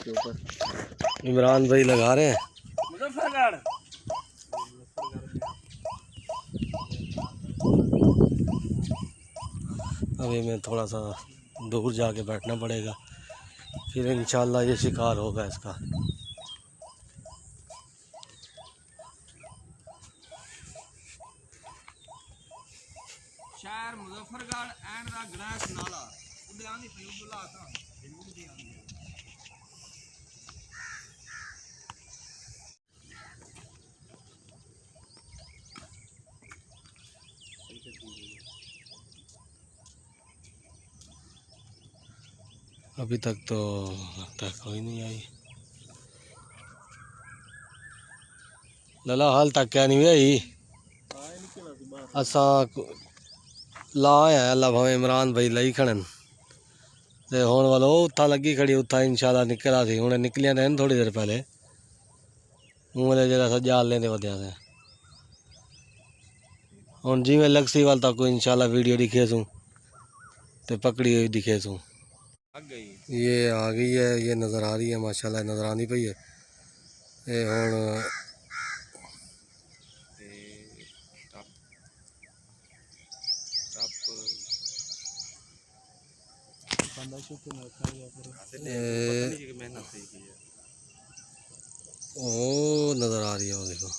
इसके ऊपर। इमरान भाई लगा रहे हैं मुजफ्फरगढ़। अभी मैं थोड़ा सा दूर जाके बैठना पड़ेगा, फिर इंशाल्लाह ये शिकार होगा इसका। शहर मुजफ्फरगढ़ एंड द गणेश नाला उद्यानी फयूजुल्लाह था। अभी तक तो लगता है कोई नहीं आई। लला हाल तक क्या नहीं आई असा ला है अल्लाह भावे इमरान भाई लई खड़न ते होने वालो उत्था लगी खड़ी उत्था इंशाल्लाह निकला थी हुणे निकलिया थे थोड़ी देर पहले उंगले जरा सा जाल लेंदे वधिया से हुण जिवें लगसी वाल तक इंशाल्लाह वीडियो दिखे सूँ ते पकड़ी हुई दिखे सूँ। ये आ गई है, ये नज़र आ रही है माशाल्लाह, नज़र आनी पई है ये हुण ओ नज़र आ रही है वो देखो।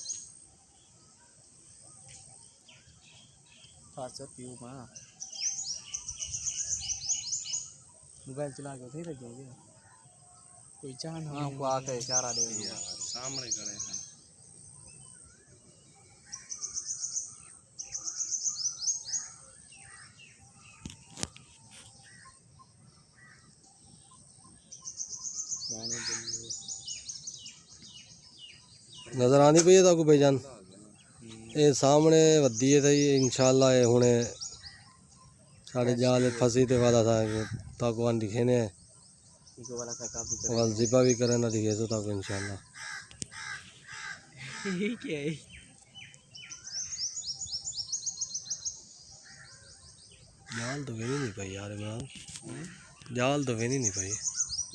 मोबाइल चला के उठे लगे कोई चांद हमको आके इशारा दे सामने खड़े हैं। नज़र आनी पई है ताकू भाईजान ये सामने वधी है थी इंशाल्लाह ये हुणे साढ़े जाल फंसी ते वाला था ताकू आन दिखे ने वजीफा भी करे ना दिखे तो ताकू इंशाल्लाह क्या है जाल तो वेनी नहीं पाई यार इमरान, जाल तो वेनी नहीं पाई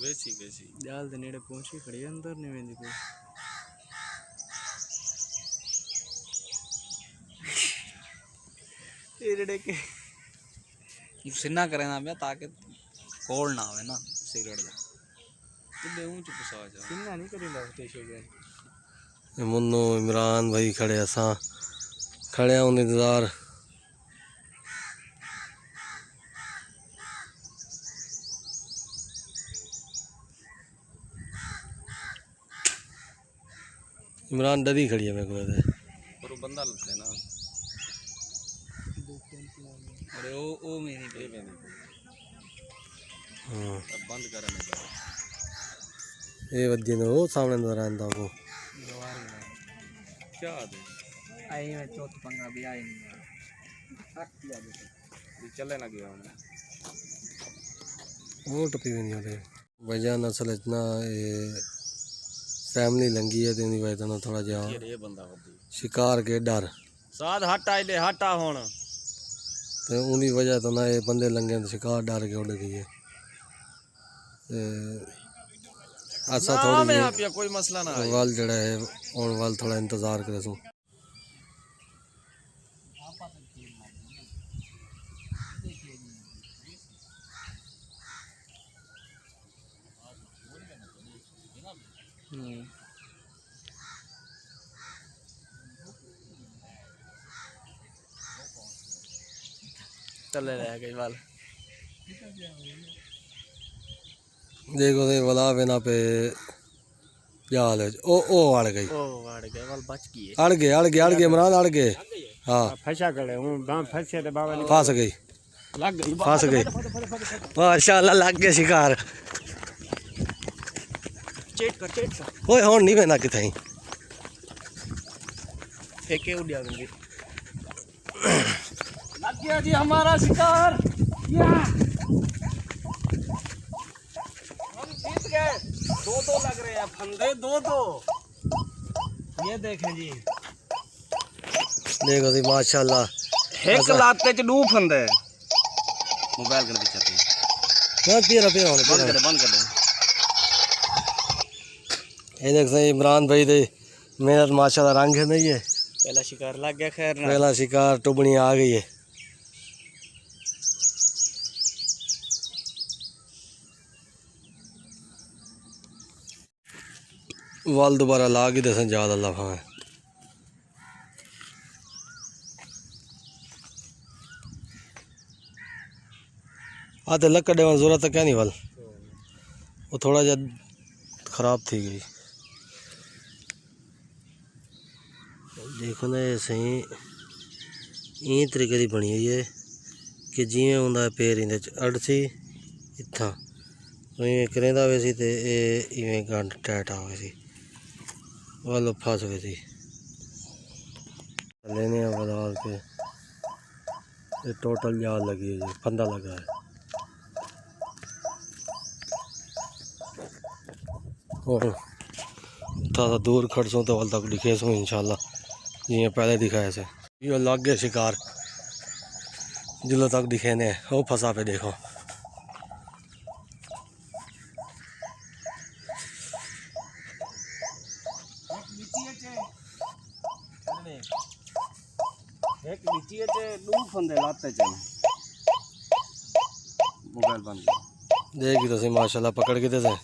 वैसी जाल तो नेड़े पहुंची खड़ी अंदर नहीं वेंदी कोई। के सिन्ना करे ना मैं ताकि कोल ना आवे ना सिगरेट दा तो ऊंच पुसा जा सिन्ना नहीं करिंदा स्टेशन पे। मुन्नो इमरान भाई खड़े असा खड़े उन इंतजार इमरान डरी खड़ी है मेरे को पर वो बंदा लगता है ना। अरे ओ मेरी पे हाँ बंद करने का ये वजी ने वो सामने नजर आंदा को क्या दे आई मैं चौथ पंगा भी आई नहीं चले ना गया हमने वो टपी भी नहीं होते भाईजान। असल इतना ये फैमिली लंगी है तेरी वजह तो थोड़ा जा शिकार के डर साथ हटा ले हटा होना तो उन्हीं वजह तो ना ये बंदे लंगे तो शिकार डर के उड़ गई है। ऐसा थोड़ी कोई मसला ना वाल जड़ा है और वाल थोड़ा इंतजार करे सू चले रह गई वाल देखो दे वाला बिना पे जाल ओ अड़ गई वाल बच गई अड़ गए इमरान अड़ गए। हाँ फंसा गए हूं दांत फंसे ते बाबा फंस गई लग गई फंस गई माशाल्लाह लग गया शिकार। चेट कर ओए हुन नहीं बना किथे फेंके उड़िया दूंगी लग गया जी हमारा शिकार या हम जीत गए। दो लग रहे हैं फंदे दो ये देखें जी देखो जी माशाल्लाह एक लाते च दो फंदे मोबाइल कर दिखाते हैं बंद कर दे बंद कर दे ये देख सही इमरान भाई दे मेहनत माशाल्लाह रंग है नहीं है। पहला शिकार लग गया खैर ना। पहला शिकार टुबनी आ गई है। वाल दोबारा ला के दसन याद अल्लाह भावे। आते लग कड़े जरूरत क्या नहीं वाल वो थोड़ा जा खराब थी गई। देखो ना ये सही ई तरीके की बनी हुई है कि जिमें उनका पैर इन अड़ सी इतना इवें करेंदा हुए सी ते इवें गंढ टाइट आ गई सी वाल फस गई थी। लेने बदल के ये टोटल जाल लगी है जी फंदा लगा है। और थोड़ा दूर खड़सों तो वाल तक दिखे सो इंशाल्लाह जिए पहले दिखाया से ये लग गया शिकार जिलो तक दिखे ने वो फंसा पे देखो। एक नीचे चे दो फंदे लाते चल मोबाइल बंद देखी तो सही माशाल्लाह पकड़ के दे से।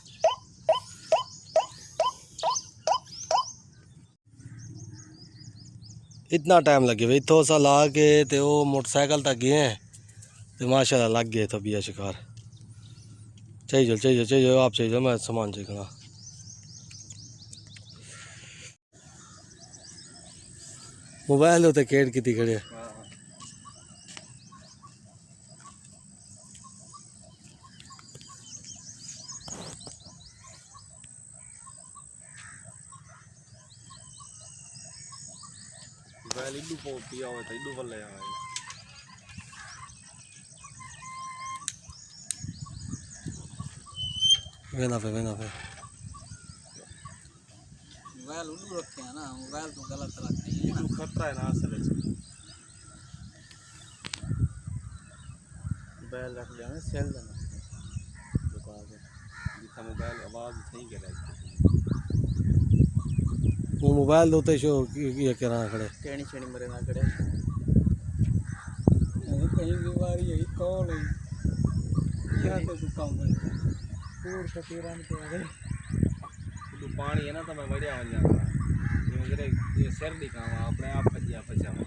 इतना टाइम लगे भाई तो सा ला के ते वो मोटरसाइकिल तक गए हैं तो माशाल्लाह लग गए तो बिया शिकार। चाहिए आप चाहिए मैं सामान चाहिए। मोबाइल होते केट की खड़े मोबाइल इल्लू पिया हुआ था इल्लू बल्ले आए वेना पे मोबाइल उल्लू रखे हैं ना। मोबाइल तो गलत रखते हैं ना। खतरा है ना असल में मोबाइल रख लिया ना सेल देना दुकान पे जितना मोबाइल आवाज़ सही करे वो मोबाइल दोते शो ये करा खड़े टेणी छेणी मरे ना करे कहीं बीमारी है कौन है यहाँ पे काम है पूर शकीरान के आ गए तो पानी है ना तो मैं बढ़िया हो जाता ये सिर दिखावा अपने आप फजिया फसा हो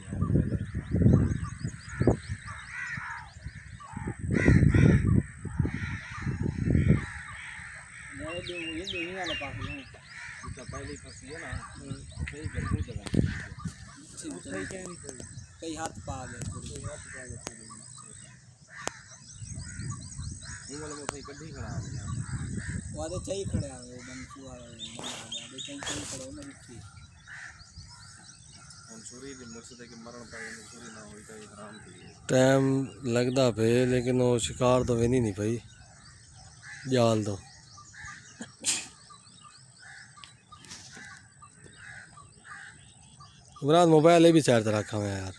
पहले फंसी है ना सही गर्मी कई हाथ पा गए कड्ढी खड़ा वादे चाहिए खड़े आ गए बंसू आ गए चाहिए खड़े हो मेरी थी हम चोरी दी मकसद है कि मरण पाए चोरी ना होई तो हराम थी टाइम लगता पे लेकिन वो शिकार तो वेनी नहीं भाई जाल तो इमरान मोबाइल भी साइड रखा हुआ यार।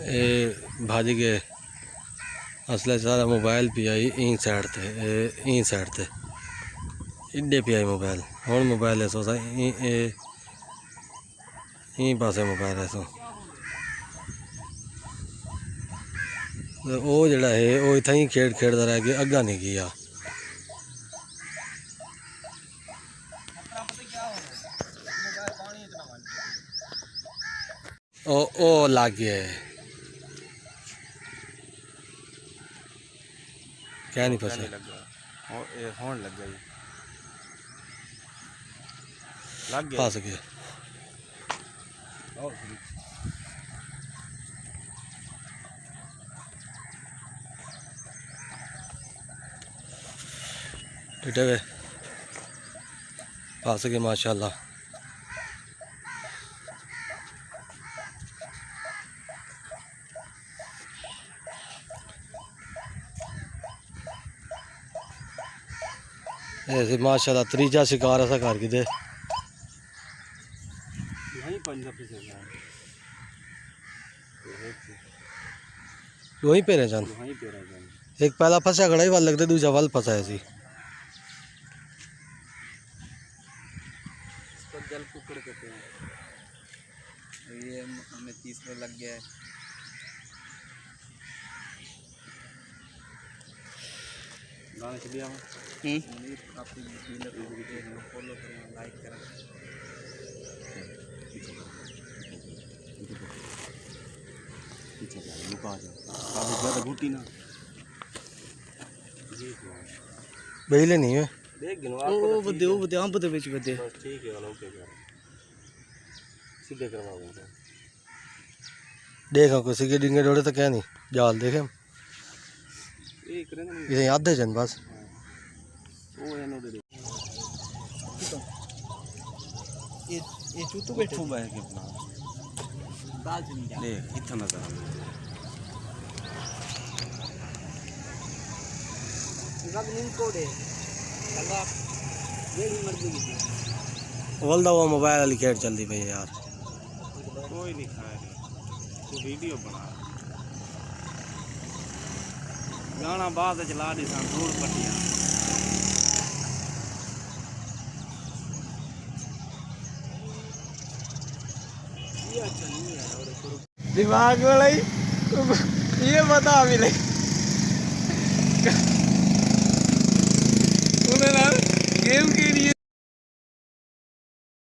ए भाजी गए असले सारा मोबाइल पियाई ई साइड थे इड्डे पियाई मोबाइल हूँ मोबाइल है सो सा ई पासे मोबाइल है सो वो जड़ा है वो इतना ही खेड़दा रह गया अग्गा नहीं गया। ओ लग गया क्या नहीं फंसा होने लग गया फंस गया। ठीक है फंस गए माशाल्लाह। ऐसे माशाल्लाह त्रीजा शिकार ऐसा कर के दे बंदा फंसे गया वहीं पे रह जान वहीं पे रह जाए एक पहला फंसा खड़ा ही वाल लगते दूसरा वाल फंसा है सी इसको जल कुकड़ कहते हैं ये हमें 30 में लग गया है गाने चलिए हम काफ़ी फॉलो करें लाइक करें पीछे लुका जाओ काफ़ी ज़्यादा घूटी ना बेले नहीं है देख गिनो वो बदे हम बदे बेच बदे बस ठीक है वाला ओके कर सीधे करवाऊंगा देखो किसी के डिंगे डोड़े तो क्या नहीं जाल देखे ये करेंगे नहीं इसे याद है जन बस वो है नो दे ये चूतू बैठे खूब है कि अपना दाल से नहीं जा ले इतना नजर आ रब नींद को दे चला ये ही मर्जी की वल्दा वो मोबाइल वाली कैट चलती पई है यार कोई नहीं खाया तू वीडियो बना गाना बाद चला दी सा दूर पटिया ये अच्छा नहीं है और दिमाग वाला ही ये बता मिले उन्हें ना गेम के लिए